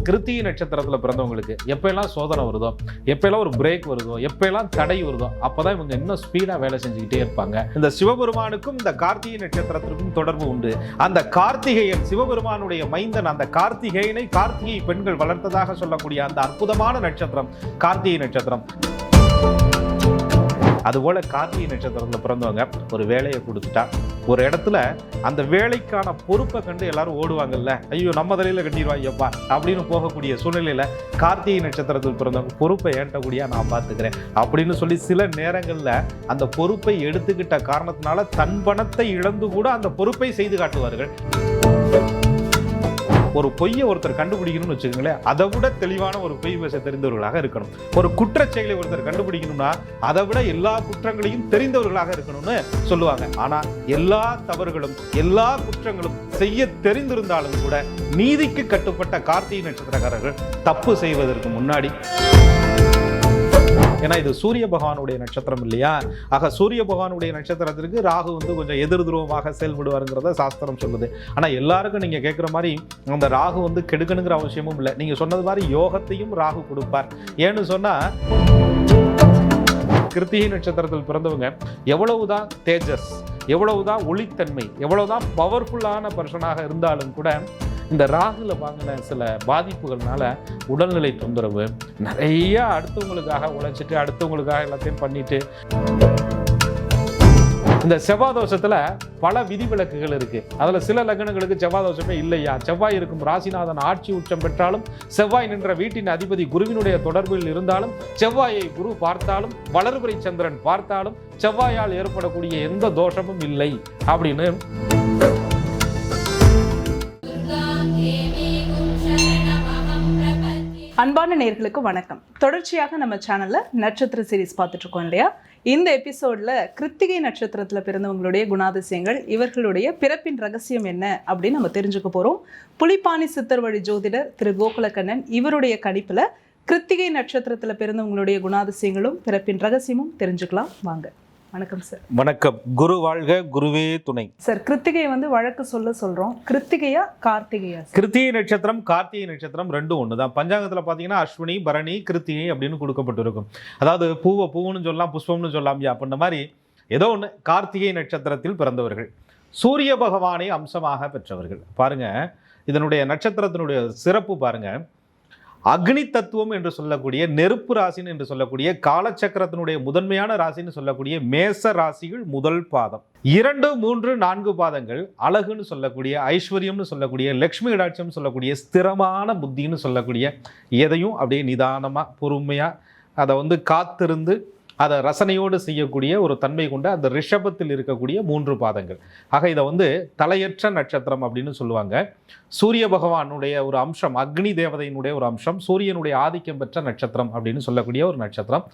கிருத்திகை நட்சத்திரத்தில் பிறந்தவங்களுக்கு எப்பெல்லாம் சோதனை வருதோ, எப்பெல்லாம் ஒரு பிரேக் வருதோ, எப்பெல்லாம் தடை வருதோ, அப்பதான் இவங்க இன்னும் ஸ்பீடா வேலை செஞ்சுக்கிட்டே இருப்பாங்க. இந்த சிவபெருமானுக்கும் இந்த கார்த்திகை நட்சத்திரத்திற்கும் தொடர்பு உண்டு. அந்த கார்த்திகேயன் சிவபெருமானுடைய மைந்தன், அந்த கார்த்திகேயனை கார்த்திகை பெண்கள் வளர்த்ததாக சொல்லக்கூடிய அந்த அற்புதமான நட்சத்திரம் கார்த்திகை நட்சத்திரம். அதுபோல கார்த்திகை நட்சத்திரத்தில் பிறந்தவங்க ஒரு வேலையை கொடுத்துட்டா ஒரு இடத்துல அந்த வேலைக்கான பொறுப்பை கண்டு எல்லாரும் ஓடுவாங்கல்ல, ஐயோ நம்ம தலையில கட்டிடுவாங்கப்பா அப்படின்னு போகக்கூடிய சூழ்நிலையில கார்த்திகை நட்சத்திரத்தில் பிறந்தவங்க பொறுப்பை ஏற்றக்கூடிய நான் பார்த்துக்கிறேன் அப்படின்னு சொல்லி சில நேரங்களில் அந்த பொறுப்பை எடுத்துக்கிட்ட காரணத்தினால தன் பணத்தை இழந்து கூட அந்த பொறுப்பை செய்து காட்டுவார்கள். ஒரு பொய்யை ஒருத்தர் கண்டுபிடிக்கணும்னு வச்சுக்கோங்களேன், அதை விட தெளிவான ஒரு பொய் பேச தெரிந்தவர்களாக இருக்கணும். ஒரு குற்றச் செயலை ஒருத்தர் கண்டுபிடிக்கணும்னா அதை விட எல்லா குற்றங்களையும் தெரிந்தவர்களாக இருக்கணும்னு சொல்லுவாங்க. ஆனா எல்லா தவறுகளும் எல்லா குற்றங்களும் செய்ய தெரிந்திருந்தாலும் கூட நீதிக்கு கட்டுப்பட்ட கார்த்திகை நட்சத்திரக்காரர்கள் தப்பு செய்வதற்கு முன்னாடி, ஏன்னா இது சூரிய பகவானுடைய நட்சத்திரம் இல்லையா, ஆக சூரிய பகவானுடைய நட்சத்திரத்திற்கு ராகு கொஞ்சம் எதிர் துருவமாக செயல்படுவாருங்கிறத சாஸ்திரம் சொல்லுது. ஆனா எல்லாருக்கும் நீங்க கேட்குற மாதிரி அந்த ராகு கெடுக்கணுங்கிற அவசியமும் இல்லை. நீங்க சொன்னது மாதிரி யோகத்தையும் ராகு கொடுப்பார். ஏன்னு சொன்னா கிருத்திகை நட்சத்திரத்தில் பிறந்தவங்க எவ்வளவுதான் தேஜஸ், எவ்வளவுதான் ஒளித்தன்மை, எவ்வளவுதான் பவர்ஃபுல்லான பர்சனாக இருந்தாலும் கூட இந்த ராகுல வாங்கின சில பாதிப்புகள்னால உடல்நிலை தொந்தரவு, நிறைய அடுத்தவங்களுக்காக உழைச்சிட்டு அடுத்தவங்களுக்காக எல்லாத்தையும் பண்ணிட்டு, இந்த செவ்வாய் தோஷத்துல பல விதிவிலக்குகள் இருக்கு. அதுல சில லக்னங்களுக்கு செவ்வாய் தோஷமே இல்லையா, செவ்வாய் இருக்கும் ராசிநாதன் ஆட்சி உச்சம் பெற்றாலும், செவ்வாய் நின்ற வீட்டின் அதிபதி குருவினுடைய தொடர்பில் இருந்தாலும், செவ்வாயை குரு பார்த்தாலும், வளர்பிறை சந்திரன் பார்த்தாலும் செவ்வாயால் ஏற்படக்கூடிய எந்த தோஷமும் இல்லை அப்படின்னு அன்பான நேயர்களுக்கு வணக்கம். தொடர்ச்சியாக நம்ம சேனல்ல நட்சத்திர சீரிஸ் பார்த்துட்டு இருக்கோம் இல்லையா. இந்த எபிசோட்ல கிருத்திகை நட்சத்திரத்துல பிறந்தவங்களுடைய குணாதிசயங்கள், இவர்களுடைய பிறப்பின் ரகசியம் என்ன அப்படின்னு நம்ம தெரிஞ்சுக்க போறோம். புலிப்பாணி சித்தர் வழி ஜோதிடர் திரு கோகுலக்கண்ணன் இவருடைய கணிப்புல கிருத்திகை நட்சத்திரத்துல பிறந்தவங்களுடைய குணாதிசயங்களும் பிறப்பின் ரகசியமும் தெரிஞ்சுக்கலாம். வாங்க. வணக்கம் சார். வணக்கம். குரு வாழ்க, குருவே துணை. சார், கிருத்திகை வழக்கு சொல்றோம், கிருத்திகையா கார்த்திகையா? கிருத்திகை நட்சத்திரம் கார்த்திகை நட்சத்திரம் ரெண்டும் ஒண்ணுதான். பஞ்சாங்கத்துல பாத்தீங்கன்னா அஸ்வினி, பரணி, கிருத்திகை அப்படின்னு கொடுக்கப்பட்டிருக்கும். அதாவது பூவை பூவுன்னு சொல்லலாம், புஷ்பம்னு சொல்லலாம் அப்படின்ற மாதிரி ஏதோ ஒண்ணு. கார்த்திகை நட்சத்திரத்தில் பிறந்தவர்கள் சூரிய பகவானை அம்சமாக பெற்றவர்கள். பாருங்க, இதனுடைய நட்சத்திரத்தினுடைய சிறப்பு பாருங்க. அக்னி தத்துவம் என்று சொல்லக்கூடிய நெருப்பு ராசின்னு என்று சொல்லக்கூடிய காலச்சக்கரத்தினுடைய முதன்மையான ராசின்னு சொல்லக்கூடிய மேச ராசிகள் முதல் பாதம், 2, 3, 4 பாதங்கள் அழகுன்னு சொல்லக்கூடிய, ஐஸ்வர்யம்னு சொல்லக்கூடிய, லக்ஷ்மி கடாட்சம் சொல்லக்கூடிய, ஸ்திரமான புத்தின்னு சொல்லக்கூடிய, எதையும் அப்படியே நிதானமாக பொறுமையாக அதை காத்திருந்து அதை ரசனையோடு செய்யக்கூடிய ஒரு தன்மை கொண்ட அந்த ரிஷபத்தில் இருக்கக்கூடிய 3 பாதங்கள். ஆக இதை தலையற்ற நட்சத்திரம் அப்படின்னு சொல்லுவாங்க. சூரிய பகவானுடைய ஒரு அம்சம், அக்னி தேவதையினுடைய ஒரு அம்சம், சூரியனுடைய ஆதிக்கம் பெற்ற நட்சத்திரம் அப்படின்னு சொல்லக்கூடிய ஒரு நட்சத்திரம்.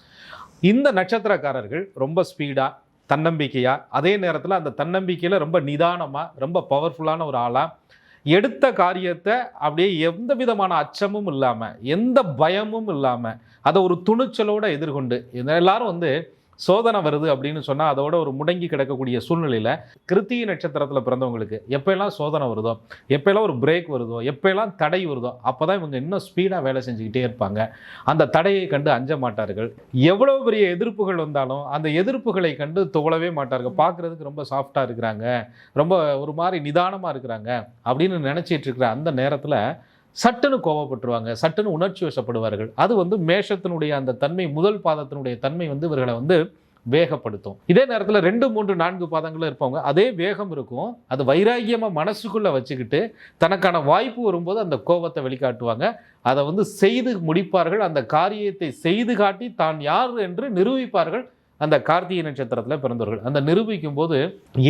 இந்த நட்சத்திரக்காரர்கள் ரொம்ப ஸ்பீடாக, தன்னம்பிக்கையாக, அதே நேரத்தில் அந்த தன்னம்பிக்கையில் ரொம்ப நிதானமாக, ரொம்ப பவர்ஃபுல்லான ஒரு ஆளாக, எடுத்த காரியத்தை அப்படியே எந்த விதமான அச்சமும் இல்லாமல், எந்த பயமும் இல்லாமல் அதை ஒரு துணிச்சலோடு எதிர்கொண்டு, எல்லாரும் சோதனை வருது அப்படின்னு சொன்னால் அதோட ஒரு முடங்கி கிடக்கக்கூடிய சூழ்நிலையில் கிருத்திகை நட்சத்திரத்தில் பிறந்தவங்களுக்கு எப்பெல்லாம் சோதனை வருதோ, எப்பெல்லாம் ஒரு பிரேக் வருதோ, எப்பெல்லாம் தடை வருதோ, அப்போ தான் இவங்க இன்னும் ஸ்பீடாக வேலை செஞ்சுக்கிட்டே இருப்பாங்க. அந்த தடையை கண்டு அஞ்ச மாட்டார்கள். எவ்வளோ பெரிய எதிர்ப்புகள் வந்தாலும் அந்த எதிர்ப்புகளை கண்டு துவளவே மாட்டார்கள். பார்க்குறதுக்கு ரொம்ப சாஃப்டாக இருக்கிறாங்க, ரொம்ப ஒரு மாதிரி நிதானமாக இருக்கிறாங்க அப்படின்னு நினச்சிட்டு இருக்கிற அந்த நேரத்தில் சட்டுன்னு கோபப்பட்டுருவாங்க, சட்டுன்னு உணர்ச்சி வசப்படுவார்கள். அது மேஷத்தினுடைய அந்த தன்மை, முதல் பாதத்தினுடைய தன்மை இவர்களை வேகப்படுத்தும். இதே நேரத்தில் 2, 3, 4 பாதங்களும் இருப்பவங்க அதே வேகம் இருக்கும். அது வைராக்கியமாக மனசுக்குள்ளே வச்சுக்கிட்டு தனக்கான வாய்ப்பு வரும்போது அந்த கோபத்தை வெளிக்காட்டுவாங்க. அதை செய்து முடிப்பார்கள். அந்த காரியத்தை செய்து காட்டி தான் யார் என்று நிரூபிப்பார்கள். அந்த கார்த்திகை நட்சத்திரத்தில் பிறந்தவர்கள் அந்த நிரூபிக்கும் போது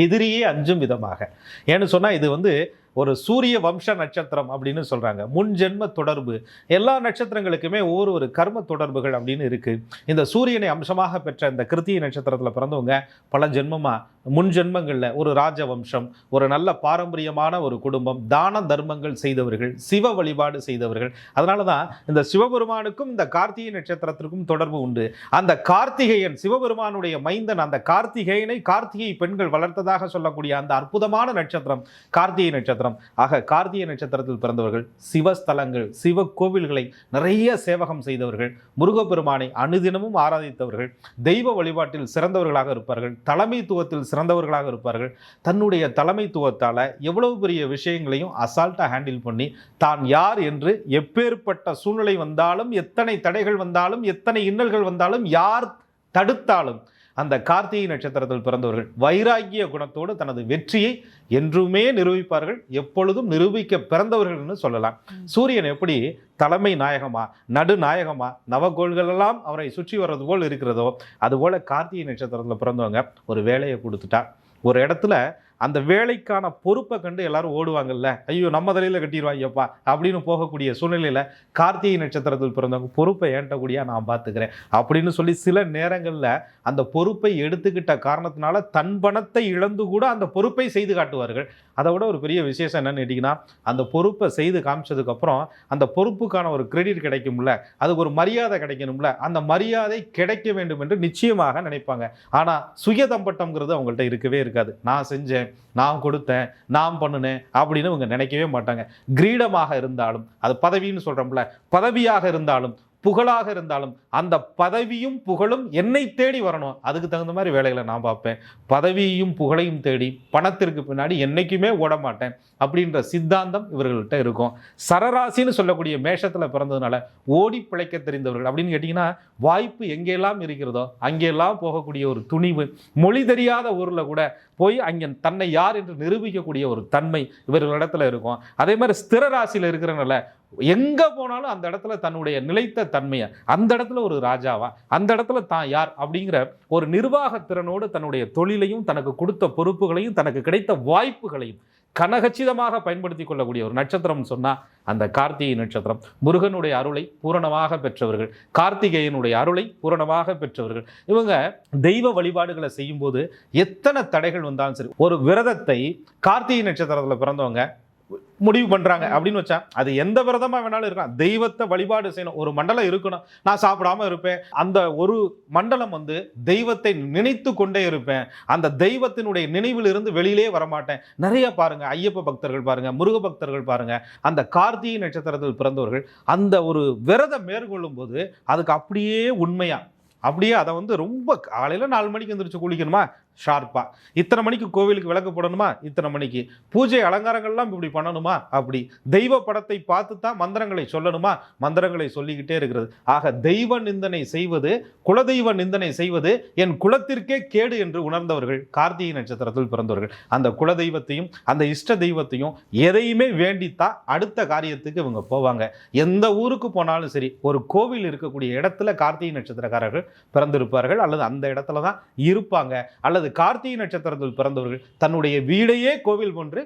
எதிரியே அஞ்சும் விதமாக. ஏன்னு சொன்னால் இது ஒரு சூரிய வம்ச நட்சத்திரம் அப்படின்னு சொல்கிறாங்க. முன் ஜென்ம தொடர்பு, எல்லா நட்சத்திரங்களுக்குமே ஒவ்வொரு கர்ம தொடர்புகள் அப்படின்னு இருக்குது. இந்த சூரியனை அம்சமாக பெற்ற இந்த கிருத்திகை நட்சத்திரத்தில் பிறந்தவங்க பல ஜென்மமாக முன் ஜென்மங்களில் ஒரு ராஜவம்சம், ஒரு நல்ல பாரம்பரியமான ஒரு குடும்பம், தான தர்மங்கள் செய்தவர்கள், சிவ வழிபாடு செய்தவர்கள். அதனால தான் இந்த சிவபெருமானுக்கும் இந்த கார்த்திகை நட்சத்திரத்திற்கும் தொடர்பு உண்டு. அந்த கார்த்திகேயன், சிவபெருமானுடைய மைந்தன், அந்த கார்த்திகேயனை கார்த்திகை பெண்கள் வளர்த்ததாக சொல்லக்கூடிய அந்த அற்புதமான நட்சத்திரம் கார்த்திகை நட்சத்திரம். ஆக கார்த்திகை நட்சத்திரத்தில் பிறந்தவர்கள் சிவஸ்தலங்கள், சிவ கோவில்களை நிறைய சேவகம் செய்தவர்கள், முருகப்பெருமானை அனுதினமும் ஆராதித்தவர்கள், தெய்வ வழிபாட்டில் சிறந்தவர்களாக இருப்பார்கள், தலைமைத்துவத்தில் சிறந்தவர்களாக இருப்பார்கள். தன்னுடைய தலைமைத்துவத்தால் எவ்வளவு பெரிய விஷயங்களையும் அசால்ட்டாக ஹேண்டில் பண்ணி தான் யார் என்று எப்பேற்பட்ட சூழ்நிலை வந்தாலும், எத்தனை தடைகள் வந்தாலும், எத்தனை இன்னல்கள் வந்தாலும், யார் தடுத்தாலும் அந்த கார்த்திகை நட்சத்திரத்தில் பிறந்தவர்கள் வைராகிய குணத்தோடு தனது வெற்றியை என்றுமே நிரூபிப்பார்கள். எப்பொழுதும் நிரூபிக்க பிறந்தவர்கள்னு சொல்லலாம். சூரியன் எப்படி தலைமை நாயகமா, நடுநாயகமா, நவகோள்கள் எல்லாம் அவரை சுற்றி வர்றது போல் இருக்கிறதோ, அதுபோல கார்த்திகை நட்சத்திரத்தில் பிறந்தவங்க ஒரு வேலையை கொடுத்துட்டா, ஒரு இடத்துல அந்த வேலைக்கான பொறுப்பை கண்டு எல்லாரும் ஓடுவாங்கல்ல, ஐயோ நம்ம தலையில் கட்டிடுவாங்கப்பா அப்படின்னு போகக்கூடிய சூழ்நிலையில் கார்த்திகை நட்சத்திரத்தில் பிறந்தவங்க பொறுப்பை ஏண்டக்கூடியா நான் பார்த்துக்கிறேன் அப்படின்னு சொல்லி சில நேரங்களில் அந்த பொறுப்பை எடுத்துக்கிட்ட காரணத்தினால தன் பணத்தை இழந்து கூட அந்த பொறுப்பை செய்து காட்டுவார்கள். அதை விட ஒரு பெரிய விசேஷம் என்னன்னு கேட்டிங்கன்னா, அந்த பொறுப்பை செய்து காமிச்சதுக்கப்புறம் அந்த பொறுப்புக்கான ஒரு கிரெடிட் கிடைக்கும்ல, அதுக்கு ஒரு மரியாதை கிடைக்கணும்ல, அந்த மரியாதை கிடைக்க வேண்டும் என்று நிச்சயமாக நினைப்பாங்க. ஆனால் சுயதம்பட்டம்ங்கிறது அவங்கள்ட்ட இருக்கவே இருக்காது. நான் செஞ்சேன், நான் கொடுத்தேன், நான் பண்ணினேன் அப்படின்னு இவங்க நினைக்கவே மாட்டாங்க. கிரீடமாக இருந்தாலும், அது பதவின்னு சொல்கிறோம்ல, பதவியாக இருந்தாலும், புகழாக இருந்தாலும், அந்த பதவியும் புகழும் என்னை தேடி வரணும், அதுக்கு தகுந்த மாதிரி வேலைகளை நான் பார்ப்பேன். பதவியையும் புகழையும் தேடி பணத்திற்கு பின்னாடி என்றைக்குமே ஓட மாட்டேன் அப்படின்ற சித்தாந்தம் இவர்கள்ட்ட இருக்கும். சரராசின்னு சொல்லக்கூடிய மேஷத்தில் பிறந்ததுனால ஓடி பிழைக்க தெரிந்தவர்கள் அப்படின்னு கேட்டிங்கன்னா, வாய்ப்பு எங்கெல்லாம் இருக்கிறதோ அங்கெல்லாம் போகக்கூடிய ஒரு துணிவு, மொழி தெரியாத ஊரில் கூட போய் அங்கே தன்னை யார் என்று நிரூபிக்கக்கூடிய ஒரு தன்மை இவர்களிடத்துல இருக்கும். அதே மாதிரி ஸ்திர ராசியில் இருக்கிறனால எங்கே போனாலும் அந்த இடத்துல தன்னுடைய நிலைத்த தன்மையை, அந்த இடத்துல ஒரு ராஜாவா, அந்த இடத்துல தான் யார் அப்படிங்கிற ஒரு நிர்வாகத்திறனோடு தன்னுடைய தொழிலையும், தனக்கு கொடுத்த பொறுப்புகளையும், தனக்கு கிடைத்த வாய்ப்புகளையும் கனகச்சிதமாக பயன்படுத்தி கொள்ளக்கூடிய ஒரு நட்சத்திரம் சொன்னால் அந்த கார்த்திகை நட்சத்திரம். முருகனுடைய அருளை பூரணமாக பெற்றவர்கள், கார்த்திகேயனுடைய அருளை பூரணமாக பெற்றவர்கள். இவங்க தெய்வ வழிபாடுகளை செய்யும்போது எத்தனை தடைகள் வந்தாலும் சரி, ஒரு விரதத்தை கார்த்திகை நட்சத்திரத்தில் பிறந்தவங்க முடிவு பண்றாங்க அப்படின்னு வச்சா, அது எந்த விரதமா வேணாலும் இருக்கலாம், தெய்வத்தை வழிபாடு செய்யணும், ஒரு மண்டலம் இருக்கணும், நான் சாப்பிடாம இருப்பேன், அந்த ஒரு மண்டலம் தெய்வத்தை நினைத்து கொண்டே இருப்பேன், அந்த தெய்வத்தினுடைய நினைவில் இருந்து வெளியிலே வரமாட்டேன். நிறைய பாருங்க, ஐயப்ப பக்தர்கள் பாருங்க, முருக பக்தர்கள் பாருங்க, அந்த கார்த்திகை நட்சத்திரத்தில் பிறந்தவர்கள் அந்த ஒரு விரதம் மேற்கொள்ளும் போது அதுக்கு அப்படியே உண்மையா, அப்படியே அதை ரொம்ப காலையில் 4 மணிக்கு எந்திரிச்சு குளிக்கணுமா, ஷார்ப்பா, இத்தனை மணிக்கு கோவிலுக்கு விளக்கு போடணுமா, இத்தனை மணிக்கு பூஜை அலங்காரங்கள்லாம் இப்படி பண்ணணுமா, அப்படி தெய்வ படத்தை பார்த்து தான் மந்திரங்களை சொல்லணுமா, மந்திரங்களை சொல்லிக்கிட்டே இருக்கிறது. ஆக தெய்வ நிந்தனை செய்வது, குலதெய்வ நிந்தனை செய்வது என் குலத்திற்கே கேடு என்று உணர்ந்தவர்கள் கார்த்திகை நட்சத்திரத்தில் பிறந்தவர்கள். அந்த குலதெய்வத்தையும் அந்த இஷ்ட தெய்வத்தையும் எதையுமே வேண்டித்தான் அடுத்த காரியத்துக்கு இவங்க போவாங்க. எந்த ஊருக்கு போனாலும் சரி, ஒரு கோவில் இருக்கக்கூடிய இடத்துல கார்த்திகை நட்சத்திரக்காரர்கள் பிறந்திருப்பார்கள், அல்லது அந்த இடத்துல தான் இருப்பாங்க. அல்லது கார்த்திகை நட்சத்திரத்தில் பிறந்தவர்கள் தன்னுடைய வீடையே கோவில் போன்று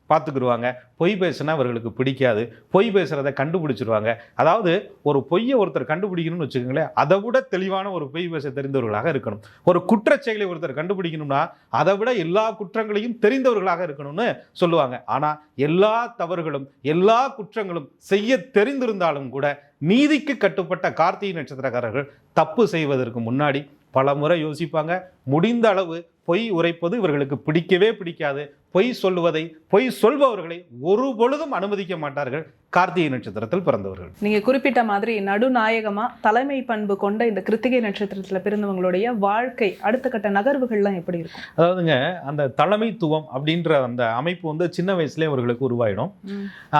பார்த்துக்கிடுவாங்க. பொய் பேசினா அவர்களுக்கு பிடிக்காது, பொய் பேசுறதை கண்டுபிடிச்சிருவாங்க. அதாவது ஒரு பொய்யை ஒருத்தர் கண்டுபிடிக்கணும்னு வச்சுக்கோங்களேன், அதை விட தெளிவான ஒரு பொய் பேச தெரிந்தவர்களாக இருக்கணும். ஒரு குற்றச்செயலை ஒருத்தர் கண்டுபிடிக்கணும்னா அதை விட எல்லா குற்றங்களையும் தெரிந்தவர்களாக இருக்கணும்னு சொல்லுவாங்க. ஆனால் எல்லா தவறுகளும் எல்லா குற்றங்களும் செய்ய தெரிந்திருந்தாலும் கூட நீதிக்கு கட்டுப்பட்ட கார்த்திகை நட்சத்திரக்காரர்கள் தப்பு செய்வதற்கு முன்னாடி பல முறை யோசிப்பாங்க. முடிந்த அளவு பொய் உரைப்பது இவர்களுக்கு பிடிக்கவே பிடிக்காது. பொய் சொல்லுவதை, பொய் சொல்பவர்களை ஒரு பொழுதும் அனுமதிக்க மாட்டார்கள் கார்த்திகை நட்சத்திரத்தில் பிறந்தவர்கள். நீங்க குறிப்பிட்ட மாதிரி நடுநாயகமா தலைமை பண்பு கொண்ட இந்த கிருத்திகை நட்சத்திரத்துல பிறந்தவங்களுடைய வாழ்க்கை அடுத்த கட்ட நகர்வுகள்லாம் எப்படி இருக்கும்? அதாவதுங்க, அந்த தலைமைத்துவம் அப்படின்ற அந்த அமைப்பு சின்ன வயசுலேயே அவர்களுக்கு உருவாயிடும்.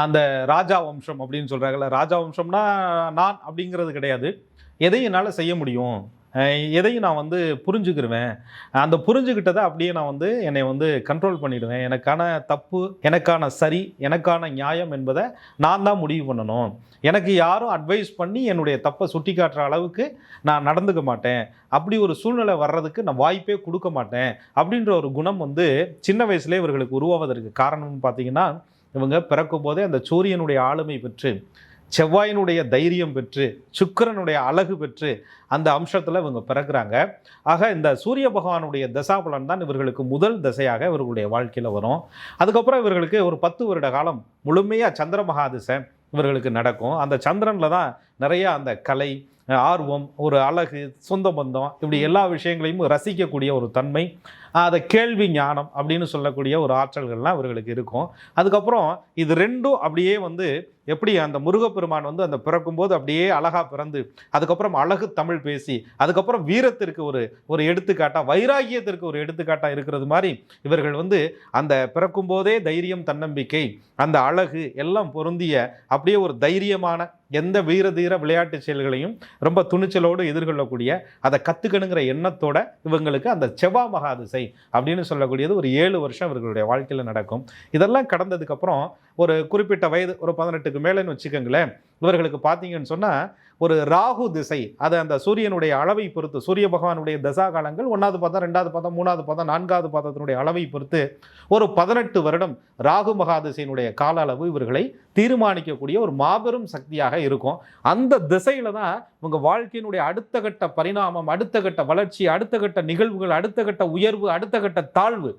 அந்த ராஜா வம்சம் அப்படின்னு சொல்றாங்கல்ல, ராஜா வம்சம்னா நான் அப்படிங்கிறது கிடையாது, எதையும் என்னால் செய்ய முடியும், எதையும் நான் புரிஞ்சுக்கிருவேன், அந்த புரிஞ்சுக்கிட்டதை அப்படியே நான் என்னை கண்ட்ரோல் பண்ணிடுவேன், எனக்கான தப்பு, எனக்கான சரி, எனக்கான நியாயம் என்பதை நான் தான் முடிவு பண்ணணும், எனக்கு யாரும் அட்வைஸ் பண்ணி என்னுடைய தப்பை சுட்டி காட்டுற அளவுக்கு நான் நடந்துக்க மாட்டேன், அப்படி ஒரு சூழ்நிலை வர்றதுக்கு நான் வாய்ப்பே கொடுக்க மாட்டேன் அப்படின்ற ஒரு குணம் சின்ன வயசுலேயே இவர்களுக்கு உருவாவதற்கு காரணம்னு பார்த்தீங்கன்னா, இவங்க பிறக்கும் போதே அந்த சூரியனுடைய ஆளுமை பெற்று செவ்வாயினுடைய தைரியம் பெற்று சுக்கிரனுடைய அழகு பெற்று அந்த அம்சத்தில் இவங்க பிறக்கிறாங்க. ஆக இந்த சூரிய பகவானுடைய தசாபலன் தான் இவர்களுக்கு முதல் தசையாக இவர்களுடைய வாழ்க்கையில் வரும். அதுக்கப்புறம் இவர்களுக்கு ஒரு 10 வருட காலம் முழுமையாக சந்திர மகாதிசை இவர்களுக்கு நடக்கும். அந்த சந்திரனில் தான் நிறைய அந்த கலை, ஆர்வம், ஒரு அழகு, சொந்த பந்தம், இப்படி எல்லா விஷயங்களையும் ரசிக்கக்கூடிய ஒரு தன்மை, அதை கேள்வி ஞானம் அப்படின்னு சொல்லக்கூடிய ஒரு ஆற்றல்கள்லாம் இவர்களுக்கு இருக்கும். அதுக்கப்புறம் இது ரெண்டும் அப்படியே வந்து எப்படி அந்த முருகப்பெருமான் வந்து அந்த பிறக்கும்போது அப்படியே அழகாக பிறந்து அதுக்கப்புறம் அழகு தமிழ் பேசி அதுக்கப்புறம் வீரத்திற்கு ஒரு எடுத்துக்காட்டாக, வைராகியத்திற்கு ஒரு எடுத்துக்காட்டாக இருக்கிறது மாதிரி இவர்கள் வந்து அந்த பிறக்கும்போதே தைரியம், தன்னம்பிக்கை, அந்த அழகு எல்லாம் பொருந்திய அப்படியே ஒரு தைரியமான எந்த வீர தீர விளையாட்டு செயல்களையும் ரொம்ப துணிச்சலோடு எதிர்கொள்ளக்கூடிய, அதை கற்றுக்கணுங்கிற எண்ணத்தோட இவங்களுக்கு அந்த செவ்வாய் மகாதிசை அப்படின்னு சொல்லக்கூடியது ஒரு 7 வருஷம் இவர்களுடைய வாழ்க்கையில் நடக்கும். இதெல்லாம் கடந்ததுக்கப்புறம் ஒரு குறிப்பிட்ட வயது, ஒரு 18க்கு மேலேன்னு வச்சுக்கோங்களேன், இவர்களுக்கு பார்த்தீங்கன்னு சொன்னால் ஒரு ராகு திசை, அது அந்த சூரியனுடைய அளவை பொறுத்து, சூரிய பகவானுடைய தசா காலங்கள் 1வது பாதம், 2வது பாதம், 3வது பாதம், 4வது பாதத்தினுடைய அளவை பொறுத்து ஒரு 18 வருடம் ராகு மகாதிசையினுடைய கால அளவு இவர்களை தீர்மானிக்கக்கூடிய ஒரு மாபெரும் சக்தியாக இருக்கும். அந்த திசையில தான் உங்க வாழ்க்கையினுடைய அடுத்த கட்ட பரிணாமம், அடுத்த கட்ட வளர்ச்சி, அடுத்த கட்ட நிகழ்வுகள், அடுத்த கட்ட உயர்வு, அடுத்த கட்ட தாழ்வு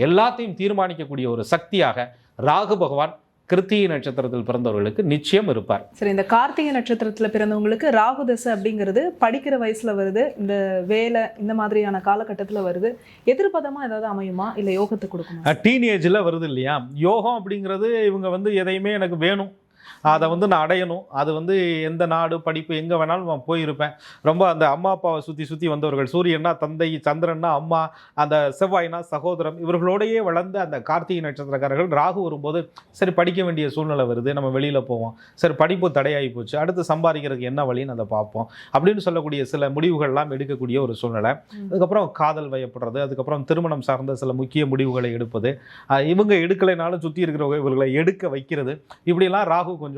எல்லாத்தையும் தீர்மானிக்கக்கூடிய ஒரு சக்தியாக ராகு பகவான் கிருத்திகை நட்சத்திரத்தில் பிறந்தவர்களுக்கு நிச்சயம் இருப்பார். சரி, இந்த கார்த்திகை நட்சத்திரத்தில் பிறந்தவங்களுக்கு ராகு தசை அப்படிங்கிறது படிக்கிற வயசுல வருது, இந்த வேலை இந்த மாதிரியான காலகட்டத்தில் வருது, எதிர்பதமா ஏதாவது அமையுமா இல்லை யோகத்தை கொடுக்குமா? டீனேஜில் வருது இல்லையா யோகம் அப்படிங்கிறது. இவங்க வந்து எதையுமே எனக்கு வேணும், அதை வந்து நான் அடையணும், அது வந்து எந்த நாடு படிப்பு எங்கே வேணாலும் நான் போயிருப்பேன். ரொம்ப அந்த அம்மா அப்பாவை சுற்றி வந்தவர்கள், சூரியன்னா தந்தை, சந்திரன்னா அம்மா, அந்த செவ்வாய்னா சகோதரம், இவர்களோடையே வளர்ந்த அந்த கார்த்திகை நட்சத்திரக்காரர்கள் ராகு வரும்போது சரி படிக்க வேண்டிய சூழ்நிலை வருது, நம்ம வெளியில் போவோம், சரி படிப்பு தடையாகி போச்சு, அடுத்து சம்பாதிக்கிறதுக்கு என்ன வழின்னு அதை பார்ப்போம் அப்படின்னு சொல்லக்கூடிய சில முடிவுகள்லாம் எடுக்கக்கூடிய ஒரு சூழ்நிலை. அதுக்கப்புறம் காதல் வயப்படுறது, அதுக்கப்புறம் திருமணம் சார்ந்த சில முக்கிய முடிவுகளை எடுப்பது, இவங்க எடுக்கலைனாலும் சுற்றி இருக்கிறவங்க இவர்களை எடுக்க வைக்கிறது, இப்படிலாம் ராகு கொஞ்சம்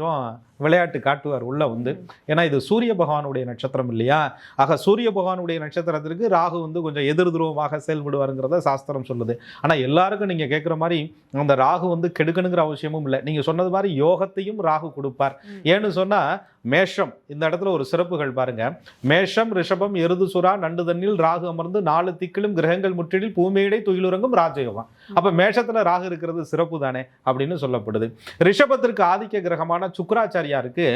விளையாட்டு காட்டுவார் உள்ள வந்து. ஏன்னா இது சூரிய பகவானுடைய நட்சத்திரம் இல்லையா. ஆக சூரிய பகவானுடைய நட்சத்திரத்திற்கு ராகு வந்து கொஞ்சம் எதிர் துருவமாக செயல்படுவாருங்கிறத சாஸ்திரம் சொல்லுது. ஆனால் எல்லாருக்கும் நீங்கள் கேட்குற மாதிரி அந்த ராகு வந்து கெடுக்கணுங்கிற அவசியமும் இல்லை. நீங்கள் சொன்னது மாதிரி யோகத்தையும் ராகு கொடுப்பார். ஏன்னு சொன்னால் மேஷம், இந்த இடத்துல ஒரு சிறப்புகள் பாருங்க. மேஷம், ரிஷபம், எருது சுறா, நண்டு தண்ணில் ராகு அமர்ந்து 4 திக்கிலும் கிரகங்கள் முற்றிடில் பூமியிடை துயிலுறங்கும் ராஜயோகம். அப்ப மேஷத்துல ராகு இருக்கிறது சிறப்பு தானே அப்படின்னு சொல்லப்படுது. ரிஷபத்திற்கு ஆதிக்க கிரகமான சுக்கிராச்சாரியாருக்கு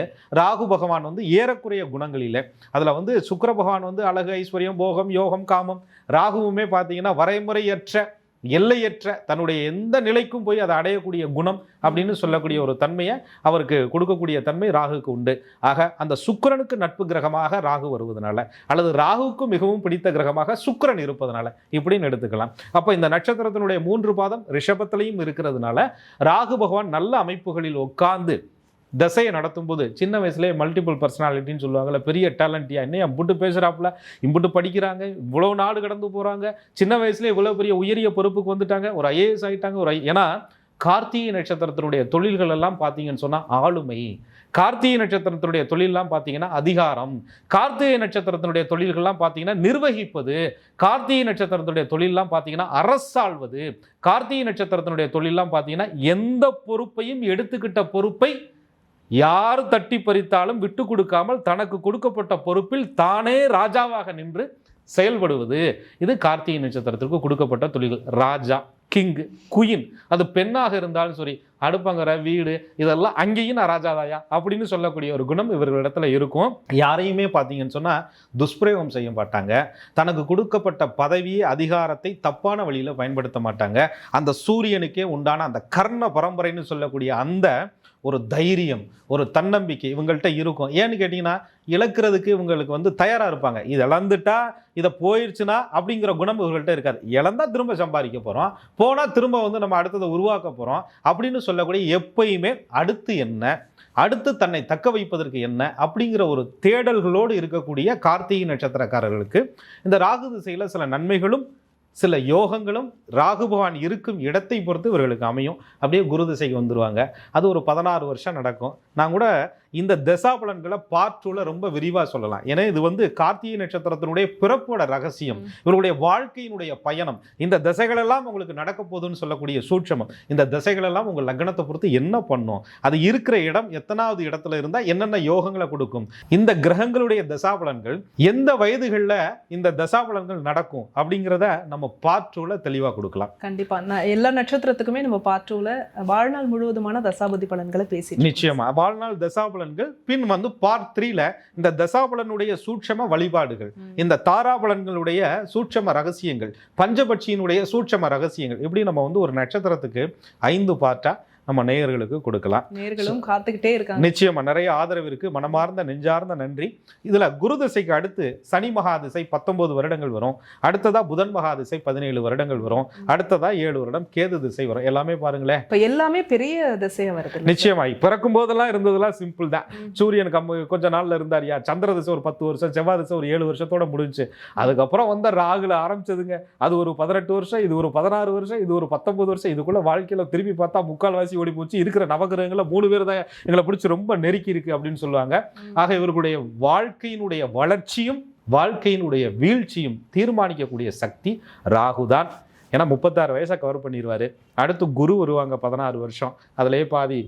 ராகு பகவான் வந்து ஏறக்குறைய குணங்களில், அதுல வந்து சுக்கிர பகவான் வந்து அழகு, ஐஸ்வர்யம், போகம், யோகம், காமம், ராகுவுமே பார்த்தீங்கன்னா வரைமுறையற்ற, எல்லையற்ற, தன்னுடைய எந்த நிலைக்கும் போய் அதை அடையக்கூடிய குணம் அப்படின்னு சொல்லக்கூடிய ஒரு தன்மையை அவருக்கு கொடுக்கக்கூடிய தன்மை ராகுக்கு உண்டு. ஆக அந்த சுக்கிரனுக்கு நட்பு கிரகமாக ராகு வருவதனால, அல்லது ராகுக்கு மிகவும் பிடித்த கிரகமாக சுக்கிரன் இருப்பதனால இப்படின்னு எடுத்துக்கலாம். அப்போ இந்த நட்சத்திரத்தினுடைய 3 பாதம் ரிஷபத்திலையும் இருக்கிறதுனால ராகு பகவான் நல்ல அமைப்புகளில் உட்கார்ந்து தசையை நடத்தும் போது சின்ன வயசுலேயே மல்டிபிள் பர்சனாலிட்டின்னு சொல்லுவாங்கல்ல, பெரிய டேலண்டியா, இன்னும் இம்புட்டு பேசுகிறாப்புல, இம்புட்டு படிக்கிறாங்க, இவ்வளோ நாடு கடந்து போகிறாங்க, சின்ன வயசுலேயே இவ்வளோ பெரிய உயரிய பொறுப்புக்கு வந்துட்டாங்க, ஒரு ஐஏஎஸ் ஆகிட்டாங்க. ஏன்னா கார்த்திகை நட்சத்திரத்தினுடைய தொழில்கள் எல்லாம் பார்த்தீங்கன்னு சொன்னால் ஆளுமை, கார்த்திகை நட்சத்திரத்தினுடைய தொழிலெல்லாம் பார்த்தீங்கன்னா அதிகாரம், கார்த்திகை நட்சத்திரத்தினுடைய தொழில்கள்லாம் பார்த்தீங்கன்னா நிர்வகிப்பது, கார்த்திகை நட்சத்திரத்தினுடைய தொழிலெல்லாம் பார்த்தீங்கன்னா அரசாள்வது, கார்த்திகை நட்சத்திரத்தினுடைய தொழிலெல்லாம் பார்த்தீங்கன்னா எந்த பொறுப்பையும் எடுத்துக்கிட்ட பொறுப்பை யார் தட்டி பறித்தாலும் விட்டு கொடுக்காமல் தனக்கு கொடுக்கப்பட்ட பொறுப்பில் தானே ராஜாவாக நின்று செயல்படுவது. இது கார்த்திகை நட்சத்திரத்திற்கு கொடுக்கப்பட்ட தொழில்கள். ராஜா, கிங், குயின், அது பெண்ணாக இருந்தாலும் சரி, அடுப்பங்கரை, வீடு, இதெல்லாம் அங்கேயும் நான் ராஜாதாயா அப்படின்னு சொல்லக்கூடிய ஒரு குணம் இவர்களிடத்துல இருக்கும். யாரையுமே பார்த்தீங்கன்னு சொன்னால் துஷ்பிரயோகம் செய்ய மாட்டாங்க. தனக்கு கொடுக்கப்பட்ட பதவி, அதிகாரத்தை தப்பான வழியில் பயன்படுத்த மாட்டாங்க. அந்த சூரியனுக்கே உண்டான அந்த கர்ண பரம்பரைன்னு சொல்லக்கூடிய அந்த ஒரு தைரியம், ஒரு தன்னம்பிக்கை இவங்கள்ட்ட இருக்கும். ஏன்னு கேட்டிங்கன்னா இழக்கிறதுக்கு இவங்களுக்கு வந்து தயாராக இருப்பாங்க. இது இழந்துட்டா, இதை போயிடுச்சுன்னா அப்படிங்கிற குணம் இவங்கள்ட்ட இருக்காது. இழந்தா திரும்ப சம்பாதிக்க போகிறோம், போனால் திரும்ப வந்து நம்ம அடுத்ததை உருவாக்க போகிறோம் அப்படின்னு சொல்லக்கூடிய, எப்பயுமே அடுத்து என்ன, அடுத்து தன்னை தக்க வைப்பதற்கு என்ன அப்படிங்கிற ஒரு தேடல்களோடு இருக்கக்கூடிய கார்த்திகை நட்சத்திரக்காரர்களுக்கு இந்த ராகு திசையில் சில நன்மைகளும் சில யோகங்களும் ராகு பகவான் இருக்கும் இடத்தை பொறுத்து இவர்களுக்கு அமையும். அப்படியே குரு திசைக்கு வந்துடுவாங்க. அது ஒரு 16 வருஷம் நடக்கும். நான் கூட இந்த தசாபலன்களை பார்ட் ரொம்ப விரிவா சொல்லலாம். ஏன்னா இது வந்து கார்த்திகை நட்சத்திரத்தினுடைய பிறப்போட ரகசியம், இவருடைய வாழ்க்கையினுடைய பயணம், இந்த திசைகள் எல்லாம் உங்களுக்கு நடக்க போகுதுன்னு சொல்லக்கூடிய சூட்சமம். இந்த திசைகள் எல்லாம் உங்க லக்னத்தை பொறுத்து என்ன பண்ணும், அது இருக்கிற இடம் எத்தனாவது இடத்துல இருந்தா என்னென்ன யோகங்களை கொடுக்கும், இந்த கிரகங்களுடைய தசாபலன்கள் எந்த வயதுகளில் இந்த தசாபலன்கள் நடக்கும் அப்படிங்கிறத நம்ம பார்ட் தெளிவா கொடுக்கலாம். கண்டிப்பா எல்லா நட்சத்திரத்துக்குமே நம்ம பார்ட் 2ல வாழ்நாள் முழுவதுமான தசாபதி பலன்களை பேசி நிச்சயமா வாழ்நாள் தசாபலன்கள், பின் வந்து பார்ட் 3ல இந்த தசாபலனுடைய சூட்சம வழிபாடுகள், இந்த தாராபலன்களுடைய சூட்சம ரகசியங்கள், பஞ்சபட்சியினுடைய சூட்சம ரகசியங்கள், இப்படி நம்ம வந்து ஒரு நட்சத்திரத்துக்கு 5 பார்ட்டா நம்ம நேயர்களுக்கு கொடுக்கலாம். நேயர்களும் காத்துக்கிட்டே இருக்காங்க. நிச்சயமா நிறைய ஆதரவு இருக்கு, மனமார்ந்த நெஞ்சார்ந்த நன்றி. இதுல குரு திசைக்கு அடுத்து சனி மகாதிசை 19 வருடங்கள் வரும், அடுத்ததா புதன் மகாதிசை 17 வருடங்கள் வரும், அடுத்ததா 7 வருடம் கேது திசை வரும். எல்லாமே பாருங்களேன், இப்ப எல்லாமே பெரிய திசையா வருது. நிச்சயமா பிறக்கும் போதெல்லாம் இருந்ததெல்லாம் சிம்பிள் தான். சூரியன் கொஞ்ச நாள்ல இருந்தாரியா, சந்திர திசை ஒரு 10 வருஷம், செவ்வாய் திசை ஒரு 7 வருஷத்தோட முடிஞ்சு, அதுக்கப்புறம் வந்த ராகுல ஆரம்பிச்சதுங்க. அது ஒரு 18 வருஷம், இது ஒரு 16 வருஷம், இது ஒரு 19 வருஷம். இதுக்குள்ள வாழ்க்கையில திருப்பி பார்த்தா முக்கால்வாசி ஓடி போச்சு. இருக்கிற நவகிரகங்கள்ல 3 பேர் தான் எங்களை பிடிச்சி ரொம்ப நெருக்கி இருக்கு அப்படின்னு சொல்லுவாங்க. ஆக இவர்களுடைய வாழ்க்கையினுடைய வளர்ச்சியும் வாழ்க்கையினுடைய வீழ்ச்சியும் தீர்மானிக்கக்கூடிய சக்தி ராகுதான். ஏன்னா 36 வயசை கவர் பண்ணிடுவாரு. அடுத்து குரு வருவாங்க 16 வருஷம், அதுலேயே பாதி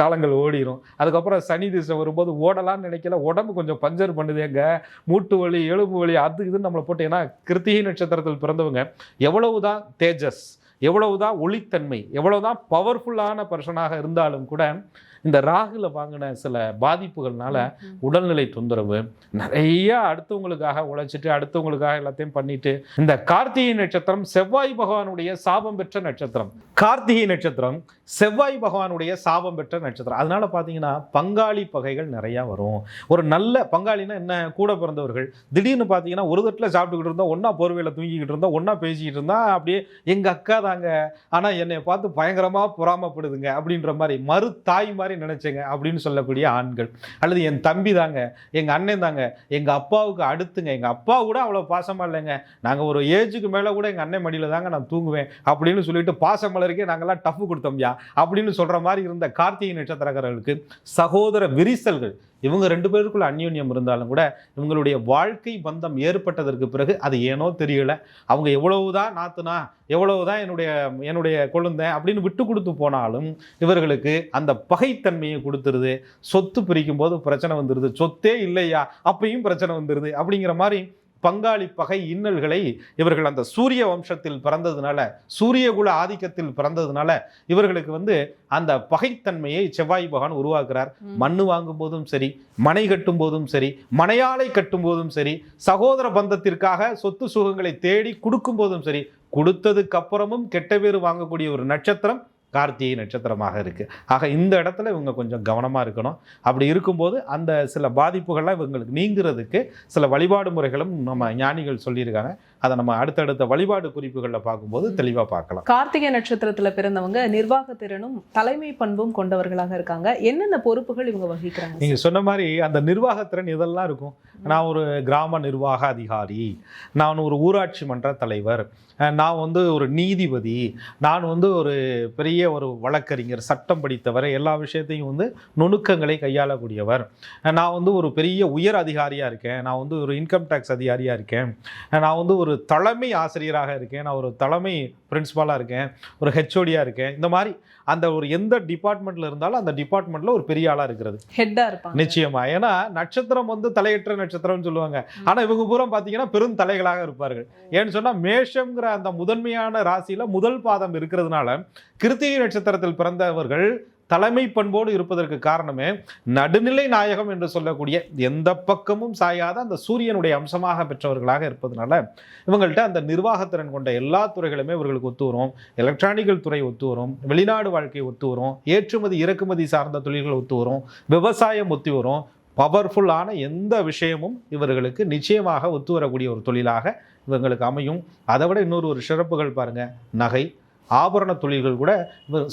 காலங்கள் ஓடிடும். அதுக்கப்புறம் சனி திசை வரும்போது ஓடலான்னு நினைக்கல, உடம்பு கொஞ்சம் பஞ்சர் பண்ணுதுங்க, மூட்டு வலி எலும்பு வலி அது இதுன்னு நம்மளை போட்டு. ஏன்னா கிருத்திகை நட்சத்திரத்தில் பிறந்தவங்க எவ்வளவுதான் தேஜஸ், எவ்வளவுதான் ஒளித்தன்மை, எவ்வளவுதான் பவர்ஃபுல்லான பர்சனாக இருந்தாலும் கூட இந்த ராகுல வாங்கின சில பாதிப்புகள்னால உடல்நிலை தொந்தரவு, நிறைய அடுத்தவங்களுக்காக உழைச்சிட்டு அடுத்தவங்களுக்காக எல்லாத்தையும் பண்ணிட்டு. இந்த கார்த்திகை நட்சத்திரம் செவ்வாய் பகவானுடைய சாபம் பெற்ற நட்சத்திரம். கார்த்திகை நட்சத்திரம் செவ்வாய் பகவானுடைய சாபம் பெற்ற நட்சத்திரம். அதனால பார்த்தீங்கன்னா பங்காளி பகைகள் நிறையா வரும். ஒரு நல்ல பங்காளினா என்ன, கூட பிறந்தவர்கள் திடீர்னு பார்த்தீங்கன்னா ஒரு தட்டில் சாப்பிட்டுக்கிட்டு இருந்தோம், ஒன்றா போர்வையில் தூங்கிக்கிட்டு இருந்தோம், ஒன்றா பேசிக்கிட்டு இருந்தா அப்படியே எங்கள் அக்கா தாங்க, ஆனால் என்னை பார்த்து பயங்கரமாக பொறாமப்படுதுங்க அப்படின்ற மாதிரி, மறு தாய் மாதிரி நினைச்சேங்க அப்படின்னு சொல்லக்கூடிய ஆண்கள். அல்லது என் தம்பி தாங்க, எங்க அண்ணன் தாங்க, எங்க அப்பாவுக்கு அடுத்துங்க, எங்க அப்பா கூட அவ்வளவு பாசமா இல்லைங்க, நாங்க ஒரு ஏஜுக்கு மேல கூட எங்க அண்ணன் மடியில தாங்க நான் தூங்குவேன் அப்படின்னு சொல்லிட்டு பாசமலருக்கே நாங்கெல்லாம் டஃப் கொடுத்தோம்யா அப்படின்னு சொல்ற மாதிரி இருந்த கார்த்திகை நட்சத்திரக்காரர்களுக்கு சகோதர விரிசல்கள், இவங்க 2 பேருக்குள்ள அந்யோன்யம் இருந்தாலும் கூட இவங்களுடைய வாழ்க்கை பந்தம் ஏற்பட்டதற்கு பிறகு அது ஏனோ தெரியல, அவங்க எவ்வளவுதான் நாத்துனா, எவ்வளவுதான் என்னுடைய கொழுந்தேன் அப்படின்னு விட்டு கொடுத்து போனாலும் இவர்களுக்கு அந்த பகைத்தன்மையை கொடுத்துருது. சொத்து பிரிக்கும் போது பிரச்சனை வந்துடுது, சொத்தே இல்லையா அப்பயும் பிரச்சனை வந்துடுது. அப்படிங்கிற மாதிரி பங்காளி பகை இன்னல்களை இவர்கள் அந்த சூரிய வம்சத்தில் பிறந்ததுனால, சூரியகுல ஆதிக்கத்தில் பிறந்ததுனால இவர்களுக்கு வந்து அந்த பகைத்தன்மையை செவ்வாய் பகவான் உருவாக்குறார். மண்ணு வாங்கும் போதும் சரி, மனை கட்டும் போதும் சரி, மனையாளை கட்டும் போதும் சரி, சகோதர பந்தத்திற்காக சொத்து சுகங்களை தேடி கொடுக்கும் போதும் சரி, கொடுத்ததுக்கு அப்புறமும் கெட்ட பேர் வாங்கக்கூடிய ஒரு நட்சத்திரம் கார்த்திகை நட்சத்திரமாக இருக்கு. ஆக இந்த இடத்துல இவங்க கொஞ்சம் கவனமா இருக்கணும். அப்படி இருக்கும்போது அந்த சில பாதிப்புகள்லாம் இவங்களுக்கு நீங்கிறதுக்கு சில வழிபாடு முறைகளும் நம்ம ஞானிகள் சொல்லியிருக்காங்க. அதை நம்ம அடுத்தடுத்த வழிபாடு குறிப்புகளில் பார்க்கும்போது தெளிவாக பார்க்கலாம். கார்த்திகை நட்சத்திரத்தில் பிறந்தவங்க நிர்வாக திறனும் தலைமை பண்பும் கொண்டவர்களாக இருக்காங்க. என்னென்ன பொறுப்புகள் இவங்க வகிக்கிறாங்க? நீங்கள் சொன்ன மாதிரி அந்த நிர்வாகத்திறன் இதெல்லாம் இருக்கும். நான் ஒரு கிராம நிர்வாக அதிகாரி, நான் ஒரு ஊராட்சி மன்ற தலைவர், நான் வந்து ஒரு நீதிபதி, நான் வந்து ஒரு பெரிய ஒரு வழக்கறிஞர், சட்டம் படித்தவர், எல்லா விஷயத்தையும் வந்து நுணுக்கங்களை கையாளக்கூடியவர், நான் வந்து ஒரு பெரிய உயர் அதிகாரியாக இருக்கேன், நான் வந்து ஒரு இன்கம் டேக்ஸ் அதிகாரியாக இருக்கேன், நான் வந்து ஒரு தலைமை ஆசிரியராக இருக்கேன், நான் ஒரு தலைமை பிரின்சிபாலாக இருக்கேன், ஒரு ஹெச்ஓடியாக இருக்கேன். இந்த மாதிரி அந்த ஒரு எந்த டிபார்ட்மெண்ட்டில் இருந்தாலும் அந்த டிபார்ட்மெண்ட்டில் ஒரு பெரிய ஆளாக இருக்கிறது, ஹெட்டாக இருப்பாங்க. நிச்சயமா. ஏன்னா நட்சத்திரம் வந்து தலையற்ற நட்சத்திரம்னு சொல்லுவாங்க. ஆனால் இவங்க பூரா பார்த்தீங்கன்னா பெரும் தலைகளாக இருப்பார்கள். ஏன்னு சொன்னால் மேஷம்ங்கிற அந்த முதன்மையான ராசியில் முதல் பாதம் இருக்கிறதுனால கிருத்திகை நட்சத்திரத்தில் பிறந்தவர்கள் தலைமை பண்போடு இருப்பதற்கு காரணமே நடுநிலை நாயகம் என்று சொல்லக்கூடிய எந்த பக்கமும் சாயாத அந்த சூரியனுடைய அம்சமாக பெற்றவர்களாக இருப்பதனால இவங்கள்ட்ட அந்த நிர்வாகத்திறன் கொண்ட எல்லா துறைகளுமே இவர்களுக்கு ஒத்து வரும். எலக்ட்ரானிக்கல் துறை ஒத்து வரும், வெளிநாடு வாழ்க்கை ஒத்து வரும், ஏற்றுமதி இறக்குமதி சார்ந்த தொழில்கள் ஒத்து வரும், விவசாயம் ஒத்து வரும். பவர்ஃபுல்லான எந்த விஷயமும் இவர்களுக்கு நிச்சயமாக ஒத்து வரக்கூடிய ஒரு தொழிலாக இவங்களுக்கு அமையும். அதை விட இன்னொரு சிறப்புகள் பாருங்க, நகை, ஆபரண தொழில்கள் கூட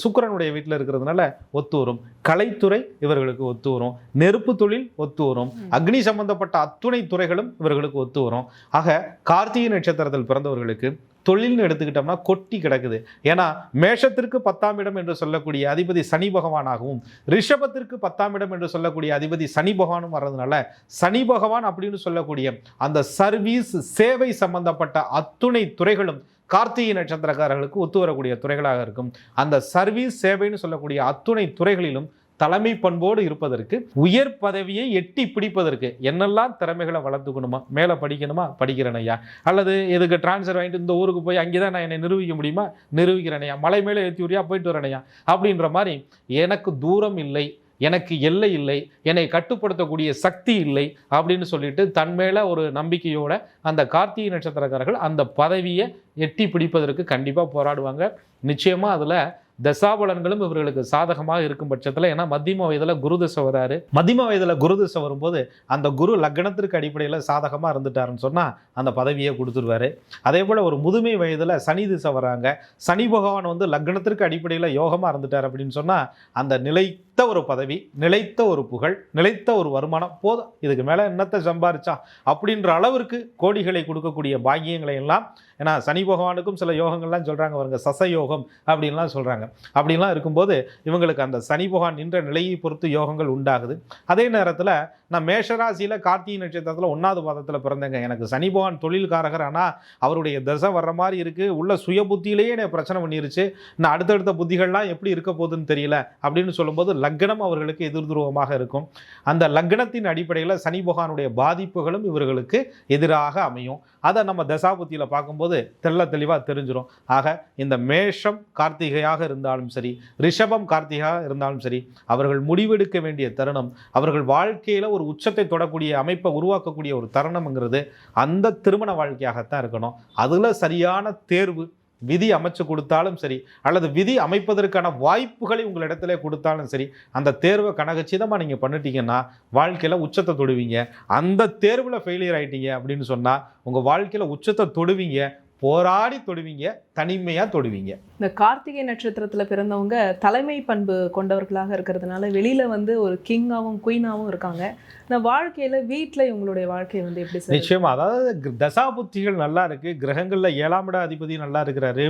சுக்கிரனுடைய வீட்டில் இருக்கிறதுனால ஒத்து வரும். கலைத்துறை இவர்களுக்கு ஒத்து வரும். நெருப்பு தொழில் ஒத்து வரும். அக்னி சம்பந்தப்பட்ட அத்துணை துறைகளும் இவர்களுக்கு ஒத்து வரும். ஆக கார்த்திகை நட்சத்திரத்தில் பிறந்தவர்களுக்கு தொழில்னு எடுத்துக்கிட்டோம்னா கொட்டி கிடக்குது. ஏன்னா மேஷத்திற்கு 10ஆம் இடம் என்று சொல்லக்கூடிய அதிபதி சனி பகவானாகவும் ரிஷபத்திற்கு 10ஆம் இடம் என்று சொல்லக்கூடிய அதிபதி சனி பகவானும் வர்றதுனால சனி பகவான் அப்படின்னு சொல்லக்கூடிய அந்த சர்வீஸ் சேவை சம்பந்தப்பட்ட அத்துணை துறைகளும் கார்த்திகை நட்சத்திரக்காரர்களுக்கு ஒத்து வரக்கூடிய துறைகளாக இருக்கும். அந்த சர்வீஸ் சேவைன்னு சொல்லக்கூடிய அத்துணை துறைகளிலும் தலைமை பண்போடு இருப்பதற்கு, உயர் பதவியை எட்டி பிடிப்பதற்கு என்னெல்லாம் திறமைகளை வளர்த்துக்கணுமா, மேலே படிக்கணுமா படிக்கிறேன் ஐயா, அல்லது எதுக்கு டிரான்ஸ்ஃபர் வாங்கிட்டு இந்த ஊருக்கு போய் அங்கே தான் நான் என்னை நிரூபிக்க முடியுமா நிரூபிக்கிறேன் ஐயா, மலை மேலே ஏற்றி வரியா போயிட்டு வரேன் ஐயா அப்படின்ற மாதிரி எனக்கு தூரம் இல்லை, எனக்கு எல்லை இல்லை, என்னை கட்டுப்படுத்தக்கூடிய சக்தி இல்லை அப்படின்னு சொல்லிட்டு தன் மேலே ஒரு நம்பிக்கையோட அந்த கார்த்திகை நட்சத்திரக்காரர்கள் அந்த பதவியை எட்டி பிடிப்பதற்கு கண்டிப்பாக போராடுவாங்க. நிச்சயமாக அதில் தசாபலன்களும் இவர்களுக்கு சாதகமாக இருக்கும் பட்சத்தில், ஏன்னா மத்தியம வயதில் குரு தசை வராரு. மத்தியம வயதில் குரு தசை வரும்போது அந்த குரு லக்னத்திற்கு அடிப்படையில் சாதகமாக இருந்துட்டாருன்னு சொன்னால் அந்த பதவியை கொடுத்துருவாரு. அதே போல் ஒரு முதுமை வயதில் சனி திசை வராங்க, சனி பகவான் வந்து லக்னத்திற்கு அடிப்படையில் யோகமாக இருந்துட்டார் அப்படின்னு சொன்னால் அந்த நிலைத்த ஒரு பதவி, நிலைத்த ஒரு புகழ், நிலைத்த ஒரு வருமானம் போதும், இதுக்கு மேலே என்னத்தை சம்பாரிச்சா அப்படின்ற அளவிற்கு கோடிகளை கொடுக்கக்கூடிய பாக்கியங்களை எல்லாம், ஏன்னா சனி பகவானுக்கும் சில யோகங்கள்லாம் சொல்கிறாங்க பாருங்க, சசயோகம் அப்படின்லாம் சொல்கிறாங்க. அப்படின்லாம் இருக்கும்போது இவங்களுக்கு அந்த சனி பகவான் நின்ற நிலையை பொறுத்து யோகங்கள் உண்டாகுது. அதே நேரத்தில் நான் மேஷராசியில் கார்த்திகை நட்சத்திரத்தில் 1ஆவது பாதத்தில் பிறந்தேங்க, எனக்கு சனி பகவான் தொழில்காரகர், ஆனால் அவருடைய தசை வர்ற மாதிரி இருக்குது, உள்ள சுய புத்தியிலேயே எனக்கு பிரச்சனை பண்ணிருச்சு, நான் அடுத்தடுத்த புத்திகள்லாம் எப்படி இருக்க போகுதுன்னு தெரியல அப்படின்னு சொல்லும்போது லக்னம் அவர்களுக்கு எதிர்துருவமாக இருக்கும். அந்த லக்னத்தின் அடிப்படையில் சனி பகவானுடைய பாதிப்புகளும் இவர்களுக்கு எதிராக அமையும். அதை நம்ம தசாபுத்தியில் பார்க்கும்போது தெளிவாக தெரிஞ்சிடும். ஆக இந்த மேஷம் கார்த்திகையாக இருந்தாலும் சரி, ரிஷபம் கார்த்திகையாக இருந்தாலும் சரி, அவர்கள் முடிவெடுக்க வேண்டிய தருணம், அவர்கள் வாழ்க்கையில் ஒரு உச்சத்தை தொடக்கூடிய அமைப்பை உருவாக்கக்கூடிய ஒரு தருணம்ங்கிறது அந்த திருமண வாழ்க்கையாகத்தான் இருக்கணும். அதில் சரியான தேர்வு விதி அமைச்சு கொடுத்தாலும் சரி, அல்லது விதி அமைப்பதற்கான வாய்ப்புகளை உங்களிடத்துல கொடுத்தாலும் சரி, அந்த தேர்வை கனகச்சிதமாக நீங்கள் பண்ணிட்டீங்கன்னா வாழ்க்கையில் உச்சத்தை தொடுவீங்க. அந்த தேர்வில் ஃபெயிலியர் ஆகிட்டீங்க அப்படின்னு சொன்னால் உங்கள் வாழ்க்கையில் உச்சத்தை தொடுவீங்க, போராடி தொடுவீங்க, தனிமையாக தொடுவீங்க. இந்த கார்த்திகை நட்சத்திரத்தில் பிறந்தவங்க தலைமை பண்பு கொண்டவர்களாக இருக்கிறதுனால வெளியில் வந்து ஒரு கிங்காகவும் குயினாகவும் இருக்காங்க. இந்த வாழ்க்கையில் வீட்டில் இவங்களுடைய வாழ்க்கை வந்து எப்படி சார்? நிச்சயமா, அதாவது தசாபுத்திகள் நல்லா இருக்குது, கிரகங்களில் 7ஆம் இட அதிபதி நல்லா இருக்கிறாரு,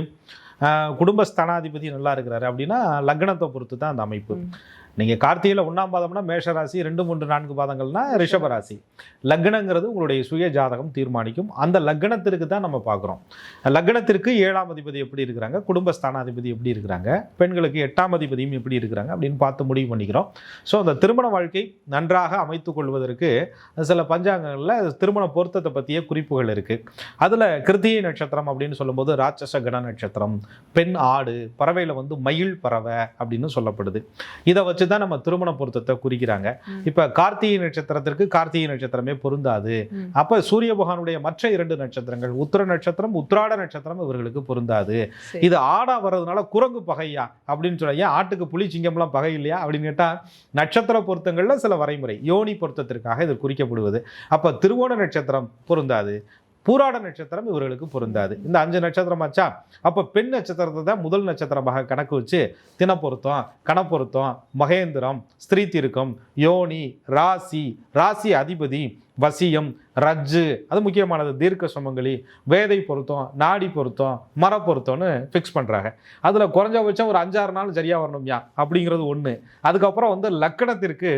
குடும்பஸ்தானாதிபதி நல்லா இருக்கிறாரு அப்படின்னா லக்னத்தை பொறுத்து தான் அந்த அமைப்பு. நீங்கள் கார்த்திகையில் 1ஆம் பாதம்னா மேஷராசி, 2, 3, 4 பாதங்கள்னா ரிஷபராசி. லக்னங்கிறது உங்களுடைய சுய ஜாதகம் தீர்மானிக்கும். அந்த லக்னத்திற்கு தான் நம்ம பார்க்குறோம். லக்னத்திற்கு 7ஆம் அதிபதி எப்படி இருக்கிறாங்க, குடும்பஸ்தானாதிபதி எப்படி இருக்கிறாங்க, பெண்களுக்கு 8ஆம் அதிபதியும் எப்படி இருக்கிறாங்க அப்படின்னு பார்த்து முடிவு பண்ணிக்கிறோம். ஸோ அந்த திருமண வாழ்க்கை நன்றாக அமைத்து கொள்வதற்கு சில பஞ்சாங்கங்களில் திருமண பொருத்தத்தை பற்றிய குறிப்புகள் இருக்குது. அதில் கிருத்திகை நட்சத்திரம் அப்படின்னு சொல்லும்போது ராட்சச கண நட்சத்திரம், பெண் ஆடு, பறவையில் வந்து மயில் பறவை அப்படின்னு சொல்லப்படுது. இதை வச்சு தான் நம்ம திருமண பொருத்தத்தை குறிக்கிறாங்க. இப்ப கார்த்திகை நட்சத்திரத்திற்கு கார்த்திகை நட்சத்திரமே பொருந்தாது. அப்ப சூரிய பகவானுடைய மற்ற 2 நட்சத்திரங்கள் உத்திர நட்சத்திரம், உத்திராட நட்சத்திரம் இவர்களுக்கு பொருந்தாது. இது ஆடா வர்றதுனால குரங்கு பகையா அப்படின்னு சொல்ல, ஏன் ஆட்டுக்கு புலி சிங்கம்லாம் பகை இல்லையா அப்படின்னு கேட்டா நட்சத்திர பொருத்தங்கள்ல சில வரைமுறை யோனி பொருத்தத்திற்காக இது குறிக்கப்படுவது. அப்ப திருவோண நட்சத்திரம் பொருந்தாது, பூராட நட்சத்திரம் இவர்களுக்கு பொருந்தாது. இந்த 5 நட்சத்திரம் ஆச்சா. அப்போ பெண் நட்சத்திரத்தை தான் முதல் நட்சத்திரமாக கணக்கு வச்சு தினப்பொருத்தம், கணப்பொருத்தம், மகேந்திரம், ஸ்திரீ திருக்கம், யோனி, ராசி, ராசி அதிபதி, வசியம், ரஜ்ஜு, அது முக்கியமானது, தீர்க்க சுமங்கலி, வேதை பொருத்தம், நாடி பொருத்தம், மர பொருத்தம்னு ஃபிக்ஸ் பண்ணுறாங்க. அதில் குறைஞ்சபட்சம் ஒரு 5-6 நாள் சரியாக வரணும்யா அப்படிங்கிறது ஒன்று. அதுக்கப்புறம் வந்து லக்கணத்திற்கு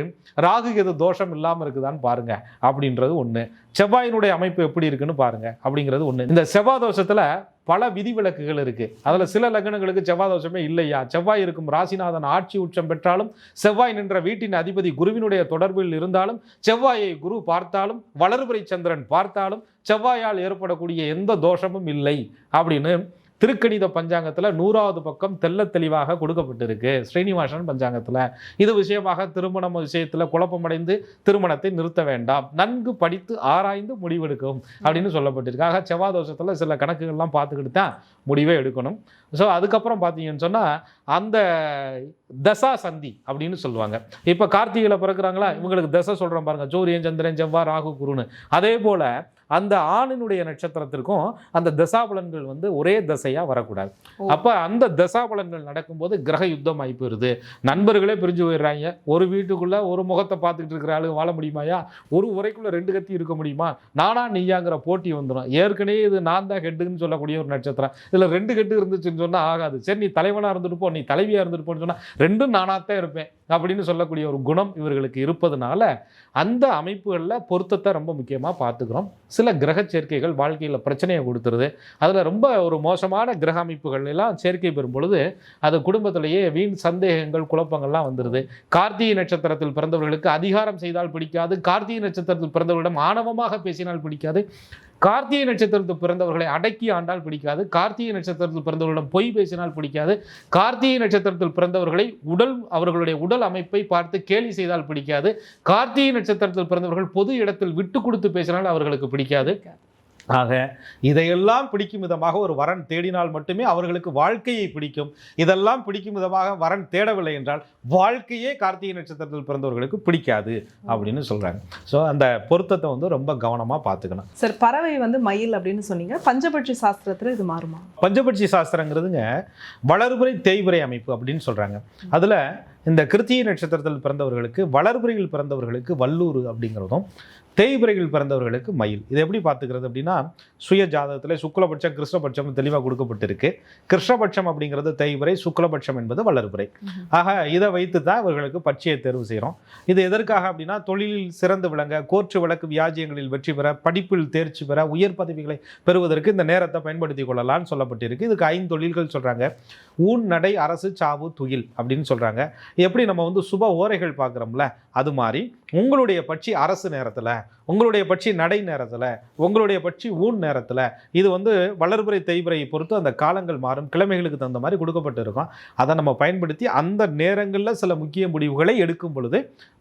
ராகு எது தோஷம் இல்லாமல் இருக்குதான்னு பாருங்க அப்படின்றது ஒன்று. செவ்வாயினுடைய அமைப்பு எப்படி இருக்குன்னு பாருங்க அப்படிங்கிறது ஒன்று. இந்த செவ்வாய் தோஷத்தில் பல விதிவிலக்குகள் இருக்குது. அதில் சில லக்னங்களுக்கு செவ்வாய் தோஷமே இல்லையா, செவ்வாய் இருக்கும் ராசிநாதன் ஆட்சி உச்சம் பெற்றாலும், செவ்வாய் நின்ற வீட்டின் அதிபதி குருவினுடைய தொடர்பில் இருந்தாலும், செவ்வாயை குரு பார்த்தாலும், வளர்பிறை சந்திரன் பார்த்தாலும் செவ்வாயால் ஏற்படக்கூடிய எந்த தோஷமும் இல்லை அப்படின்னு திருக்கணித பஞ்சாங்கத்தில் 100வது பக்கம் தெல்ல தெளிவாக கொடுக்கப்பட்டிருக்கு. ஸ்ரீனிவாசன் பஞ்சாங்கத்தில் இது விஷயமாக திருமணம் விஷயத்தில் குழப்பமடைந்து திருமணத்தை நிறுத்த வேண்டாம், நன்கு படித்து ஆராய்ந்து முடிவெடுக்கும் அப்படின்னு சொல்லப்பட்டிருக்கு. ஆக செவ்வாய் தோஷத்தில் சில கணக்குகள்லாம் பார்த்துக்கிட்டு தான் முடிவே எடுக்கணும். ஸோ அதுக்கப்புறம் பார்த்தீங்கன்னு சொன்னால் அந்த தசா சந்தி அப்படின்னு சொல்லுவாங்க. இப்போ கார்த்திகையில் பிறக்கிறாங்களா, இவங்களுக்கு தசை சொல்கிறோம் பாருங்கள், சூரியன், சந்திரன், செவ்வாய், ராகு, குருன்னு. அதே போல் அந்த ஆணினுடைய நட்சத்திரத்திற்கும் அந்த தசாபலன்கள் வந்து ஒரே தசையா வரக்கூடாது. அப்ப அந்த தசாபலன்கள் நடக்கும்போது கிரக யுத்தம் ஆகி போயிருது. நண்பர்களே பிரிஞ்சு போயிடுறாங்க. ஒரு வீட்டுக்குள்ள ஒரு முகத்தை பார்த்துக்கிட்டு இருக்கிற ஆளு வாழ முடியுமாயா? ஒரு உரைக்குள்ள 2 கத்தி இருக்க முடியுமா? நானா நீயாங்கிற போட்டி வந்துடும். ஏற்கனவே இது நான் தான் ஹெட்டுன்னு சொல்லக்கூடிய ஒரு நட்சத்திரம், இதுல 2 ஹெட்டு இருந்துச்சுன்னு சொன்னா ஆகாது. சரி, நீ தலைவனா இருந்துட்டு போ, நீ தலைவியா இருந்துட்டு போன்னு சொன்னா 2ம் நானாத்தான் இருப்பேன் அப்படின்னு சொல்லக்கூடிய ஒரு குணம் இவர்களுக்கு இருப்பதனால அந்த அமைப்புகளில் பொருத்தத்தை ரொம்ப முக்கியமாக பார்த்துக்கிறோம். சில கிரக சேர்க்கைகள் வாழ்க்கையில் பிரச்சனையை கொடுத்துருது. அதில் ரொம்ப ஒரு மோசமான கிரக அமைப்புகள் எல்லாம் சேர்க்கை பெறும் பொழுது அது குடும்பத்திலேயே வீண் சந்தேகங்கள் குழப்பங்கள்லாம் வந்துடுது. கார்த்திகை நட்சத்திரத்தில் பிறந்தவர்களுக்கு அதிகாரம் செய்தால் பிடிக்காது, கார்த்திகை நட்சத்திரத்தில் பிறந்தவர்களிடம் ஆணவமாக பேசினால் பிடிக்காது, கார்த்திகை நட்சத்திரத்தில் பிறந்தவர்களை அடக்கி ஆண்டால் பிடிக்காது, கார்த்திகை நட்சத்திரத்தில் பிறந்தவர்களிடம் பொய் பேசினால் பிடிக்காது, கார்த்திகை நட்சத்திரத்தில் பிறந்தவர்களை அவர்களுடைய உடல் அமைப்பை பார்த்து கேலி செய்தால் பிடிக்காது, கார்த்திகை நட்சத்திரத்தில் பிறந்தவர்கள் பொது இடத்தில் விட்டு கொடுத்து பேசினால் அவர்களுக்கு பிடிக்காது. ஆக இதையெல்லாம் பிடிக்கும் விதமாக ஒரு வரன் தேடினால் மட்டுமே அவர்களுக்கு வாழ்க்கையை பிடிக்கும். இதெல்லாம் பிடிக்கும் விதமாக வரன் தேடவில்லை என்றால் வாழ்க்கையே கார்த்திகை நட்சத்திரத்தில் பிறந்தவர்களுக்கு பிடிக்காது அப்படின்னு சொல்றாங்க. ஸோ அந்த பொருத்தத்தை வந்து ரொம்ப கவனமாக பார்த்துக்கணும். சார், பறவை வந்து மயில் அப்படின்னு சொன்னீங்க, பஞ்சபட்சி சாஸ்திரத்தில் இது மாறுமா? பஞ்சபட்சி சாஸ்திரங்கிறதுங்க வளர்புரை தேய்புரை அமைப்பு அப்படின்னு சொல்றாங்க. அதில் இந்த கிருத்திகை நட்சத்திரத்தில் பிறந்தவர்களுக்கு, வளர்புரையில் பிறந்தவர்களுக்கு வல்லூர் அப்படிங்கிறதும், தேய்பிரையில் பிறந்தவர்களுக்கு மயில். இது எப்படி பார்த்துக்கிறது அப்படின்னா, சுய ஜாதகத்தில் சுக்லபட்சம் கிருஷ்ணபட்சம் தெளிவாக கொடுக்கப்பட்டிருக்கு. கிருஷ்ணபட்சம் அப்படிங்கிறது தேய்பிரை, சுக்லபட்சம் என்பது வளர்பிறை. ஆக இதை வைத்து தான் இவர்களுக்கு பட்சியை தேர்வு செய்கிறோம். இது எதற்காக அப்படின்னா, தொழிலில் சிறந்து விளங்க, கோர்ட்டு வழக்கு வியாஜியங்களில் வெற்றி பெற, படிப்பில் தேர்ச்சி பெற, உயர் பதவிகளை பெறுவதற்கு இந்த நேரத்தை பயன்படுத்தி கொள்ளலாம்னு சொல்லப்பட்டிருக்கு. இதுக்கு 5 தொழில்கள் சொல்கிறாங்க. ஊன், நடை, அரசு, சாவு, துயில் அப்படின்னு சொல்கிறாங்க. எப்படி நம்ம வந்து சுப ஓரைகள் பார்க்குறோம்ல, அது மாதிரி உங்களுடைய பட்சி அரசு நேரத்தில், உங்களுடைய பட்சி நடை நேரத்தில், உங்களுடைய பட்சி ஊன் நேரத்தில், இது வந்து வளர்பிறை தேய்பிறையை பொறுத்து அந்த காலங்கள் மாறும், கிழமைகளுக்கு தகுந்த மாதிரி கொடுக்கப்பட்டு இருக்கும். அதை நம்ம பயன்படுத்தி அந்த நேரங்களில் சில முக்கிய முடிவுகளை எடுக்கும் பொழுது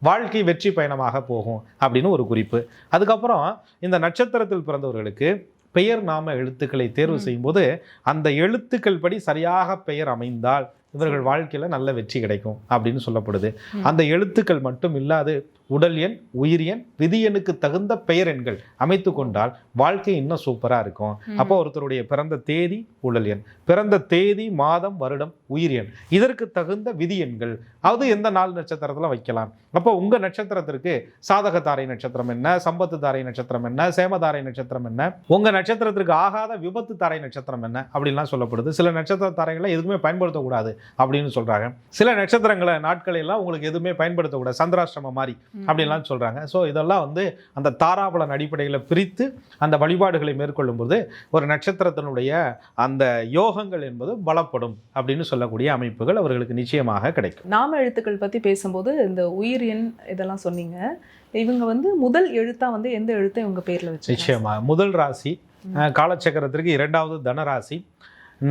வாழ்க்கை வெற்றி பயணமாக போகும் அப்படின்னு ஒரு குறிப்பு. அதுக்கப்புறம் இந்த நட்சத்திரத்தில் பிறந்தவர்களுக்கு பெயர் நாம எழுத்துக்களை தேர்வு செய்யும் போது அந்த எழுத்துக்கள் படி சரியாக பெயர் அமைந்தால் இவர்கள் வாழ்க்கையில் நல்ல வெற்றி கிடைக்கும் அப்படின்னு சொல்லப்படுது. அந்த எழுத்துக்கள் மட்டும் இல்லாது உடல் எண், உயிர் எண், விதி எண்ணுக்கு தகுந்த பெயர் எண்கள் அமைத்து கொண்டால் வாழ்க்கை இன்னும் சூப்பராக இருக்கும். அப்போ ஒருத்தருடைய பிறந்த தேதி, உடல் எண், பிறந்த தேதி, மாதம், வருடம், உயிர் எண், இதற்கு தகுந்த விதி எண்கள் அது எந்த நாள் நட்சத்திரத்தில் வைக்கலாம். அப்போ உங்கள் நட்சத்திரத்திற்கு சாதக தாரை நட்சத்திரம் என்ன, சம்பத்து தாரை நட்சத்திரம் என்ன, சேமதாரை நட்சத்திரம் என்ன, உங்கள் நட்சத்திரத்திற்கு ஆகாத விபத்து தாரை நட்சத்திரம் என்ன அப்படின்லாம் சொல்லப்படுது. சில நட்சத்திர தாரைகளை எதுவுமே பயன்படுத்தக்கூடாது அப்படின்னு சொல்கிறாங்க. சில நட்சத்திரங்களை நாட்களை எல்லாம் உங்களுக்கு எதுவுமே பயன்படுத்தக்கூடாது, சந்திராஷ்டிரமம் மாதிரி அப்படின்லாம் சொல்கிறாங்க. ஸோ இதெல்லாம் வந்து அந்த தாராபலன் அடிப்படையில் பிரித்து அந்த வழிபாடுகளை மேற்கொள்ளும் போது ஒரு நட்சத்திரத்தினுடைய அந்த யோகங்கள் என்பது பலப்படும் அப்படின்னு சொல்லக்கூடிய அமைப்புகள் அவர்களுக்கு நிச்சயமாக கிடைக்கும். நாம எழுத்துக்கள் பற்றி பேசும்போது இந்த உயிர் எண் இதெல்லாம் சொன்னீங்க. இவங்க வந்து முதல் எழுத்தா வந்து எந்த எழுத்தை இவங்க பேரில் வச்சு? நிச்சயமாக முதல் ராசி காலச்சக்கரத்திற்கு 2வது தனராசி.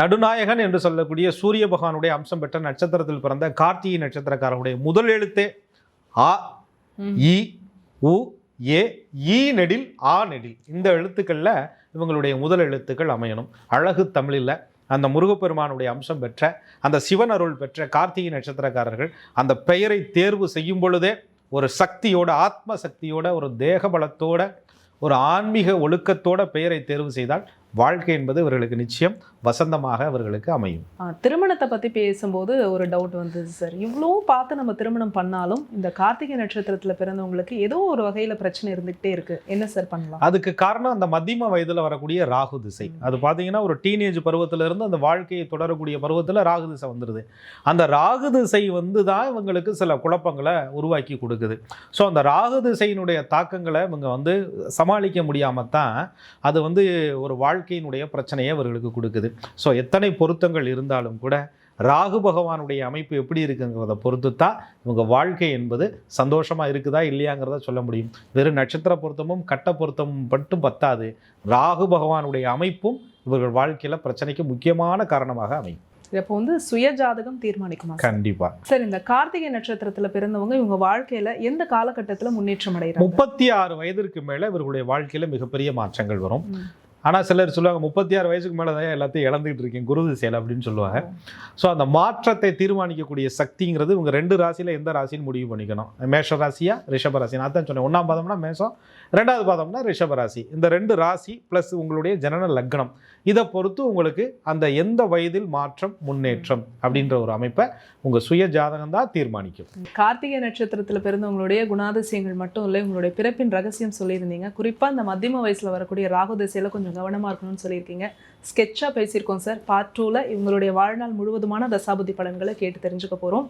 நடுநாயகன் என்று சொல்லக்கூடிய சூரிய பகவானுடைய அம்சம் பெற்ற நட்சத்திரத்தில் பிறந்த கார்த்திகை நட்சத்திரக்காரருடைய முதல் எழுத்தே ஆ, இ, உ, ஏ, ஈ நெடில், ஆ நெடில், இந்த எழுத்துக்களில் இவங்களுடைய முதல் எழுத்துக்கள் அமையணும். அழகு தமிழில் அந்த முருகப்பெருமானுடைய அம்சம் பெற்ற, அந்த சிவன் அருள் பெற்ற கார்த்திகை நட்சத்திரக்காரர்கள் அந்த பெயரை தேர்வு செய்யும் பொழுதே ஒரு சக்தியோட, ஆத்ம சக்தியோட, ஒரு தேக பலத்தோட, ஒரு ஆன்மீக ஒழுக்கத்தோட பெயரை தேர்வு செய்தால் வாழ்க்கை என்பது இவர்களுக்கு நிச்சயம் வசந்தமாக அவர்களுக்கு அமையும். திருமணத்தை பற்றி பேசும்போது ஒரு டவுட் வந்தது சார். இவ்வளோ பார்த்து நம்ம திருமணம் பண்ணாலும் இந்த கார்த்திகை நட்சத்திரத்தில் பிறந்தவங்களுக்கு ஏதோ ஒரு வகையில் பிரச்சனை இருந்துகிட்டே இருக்கு. என்ன சார் பண்ணலாம்? அதுக்கு காரணம் அந்த மத்தியம வயதில் வரக்கூடிய ராகு திசை. அது பார்த்தீங்கன்னா ஒரு டீனேஜ் பருவத்திலிருந்து அந்த வாழ்க்கையை தொடரக்கூடிய பருவத்தில் ராகு திசை வந்துடுது. அந்த ராகு திசை வந்து தான் இவங்களுக்கு சில குழப்பங்களை உருவாக்கி கொடுக்குது. ஸோ அந்த ராகு திசையினுடைய தாக்கங்களை இவங்க வந்து சமாளிக்க முடியாமல் தான் அது வந்து ஒரு வாழ்க்கையினுடைய பிரச்சனையை அவர்களுக்கு கொடுக்குது. ஸோ எத்தனை பொருத்தங்கள் இருந்தாலும் கூட ராகு பகவானுடைய அமைப்பு எப்படி இருக்குங்கிறத பொறுத்து தான் இவங்க வாழ்க்கை என்பது சந்தோஷமாக இருக்குதா இல்லையாங்கிறத சொல்ல முடியும். வெறும் நட்சத்திர பொருத்தமும் கட்ட பொருத்தமும் மட்டும் பத்தாது, ராகு பகவானுடைய அமைப்பும் இவர்கள் வாழ்க்கையில் பிரச்சனைக்கு முக்கியமான காரணமாக அமையும். இப்போ வந்து சுய ஜாதகம் தீர்மானிக்குமா? கண்டிப்பா சார், இந்த கார்த்திகை நட்சத்திரத்துல பிறந்தவங்க இவங்க வாழ்க்கையில எந்த காலகட்டத்தில் முன்னேற்றம் அடைகிறாங்க? 36 வயதிற்கு மேல இவர்களுடைய வாழ்க்கையில மிகப்பெரிய மாற்றங்கள் வரும். ஆனால் சிலர் சொல்லுவாங்க 36 வயசுக்கு மேலே தான் எல்லாத்தையும் இழந்துகிட்டு இருக்கேன் குரு திசையில் அப்படின்னு சொல்லுவாங்க. ஸோ அந்த மாற்றத்தை தீர்மானிக்கக்கூடிய சக்திங்கிறது உங்கள் 2 ராசியில் எந்த ராசின்னு முடிவு பண்ணிக்கணும். மேஷ ராசியா ரிஷப ராசி. நான் தான் சொன்னேன், 1ஆம் பாதம்னா மேஷம், 2வது பாதம்னா ரிஷப ராசி. இந்த 2 ராசி ப்ளஸ் உங்களுடைய ஜனன லக்னம், இதை பொறுத்து உங்களுக்கு அந்த எந்த வயதில் மாற்றம் முன்னேற்றம் அப்படின்ற ஒரு அமைப்பை உங்கள் சுய ஜாதகம் தான் தீர்மானிக்கும். கார்த்திகை நட்சத்திரத்தில் பிறந்தவங்களுடைய குணாதிசயங்கள் மட்டும் இல்லை, உங்களுடைய பிறப்பின் ரகசியம் சொல்லியிருந்தீங்க. குறிப்பாக இந்த மத்தியம வயசில் வரக்கூடிய ராகு திசையில் கொஞ்சம் கவனமாக இருக்கணும்னு சொல்லியிருக்கீங்க. ஸ்கெட்சாக பேசியிருக்கோம் சார். பார்ட் 2ல் இவங்களுடைய வாழ்நாள் முழுவதுமான தசாபுத்தி பலன்களை கேட்டு தெரிஞ்சுக்க போகிறோம்.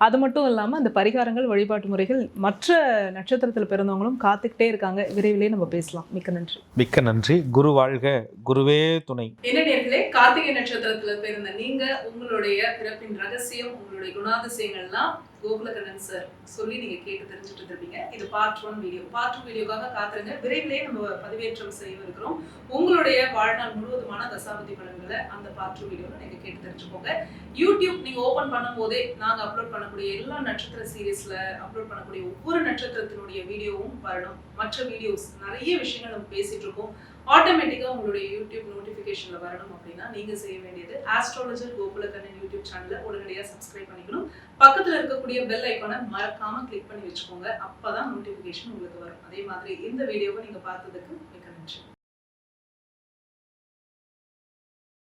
அது மட்டும் இல்லாமல் அந்த பரிகாரங்கள், வழிபாட்டு முறைகள் மற்ற நட்சத்திரத்தில் பிறந்தவங்களும் காத்துக்கிட்டே இருக்காங்க. விரைவிலே நம்ம பேசலாம். மிக்க நன்றி. மிக்க நன்றி. குரு வாழ்க, குருவே துணை. என்ன நேர்களே, கார்த்திகை நட்சத்திரத்தில் பிறந்த நீங்க உங்களுடைய பிறப்பின் ரகசியம், உங்களுடைய குணாதிசயங்கள்லாம் கோகுலகண்ணன் சார் சொல்லி நீங்க கேட்டு தெரிஞ்சுட்டு இருப்பீங்க. இது பார்ட் 1 வீடியோ. பார்ட் 2 வீடியோக்காக காத்துருங்க. விரைவிலே நம்ம பதிவேற்றம் செய்ய இருக்கிறோம். உங்களுடைய வாழ்நாள் முழுவதுமான தசாபதி பலன்களை அந்த பார்ட் 2 வீடியோல நீங்க கேட்டு தெரிஞ்சுக்கோங்க. யூடியூப் நீங்க ஓபன் பண்ணும் போதே நாங்க அப்லோட் பண்ணக்கூடிய எல்லா நட்சத்திர சீரீஸ்ல அப்லோட் பண்ணக்கூடிய ஒவ்வொரு நட்சத்திரத்தினுடைய வீடியோவும் வரணும். மற்ற வீடியோஸ் நிறைய விஷயங்கள் நம்ம பேசிட்டு இருக்கோம். ஆட்டோமேட்டிக்கா உங்களுடைய யூடியூப் நோட்டிபிகேஷன்ல வரணும் அப்படின்னா நீங்க செய்ய வேண்டியது ஆஸ்ட்ராலஜர் கோகுலகண்ணன் யூடியூப் சேனலை உடனடியாக சப்ஸ்கிரைப் பண்ணிக்கணும். பக்கத்துல இருக்கக்கூடிய பெல் ஐக்கானை மறக்காம கிளிக் பண்ணி வச்சுக்கோங்க. அப்பதான் நோட்டிபிகேஷன் உங்களுக்கு வரும். அதே மாதிரி இந்த வீடியோவை நீங்க பார்த்ததுக்கு மிக்க நன்றி.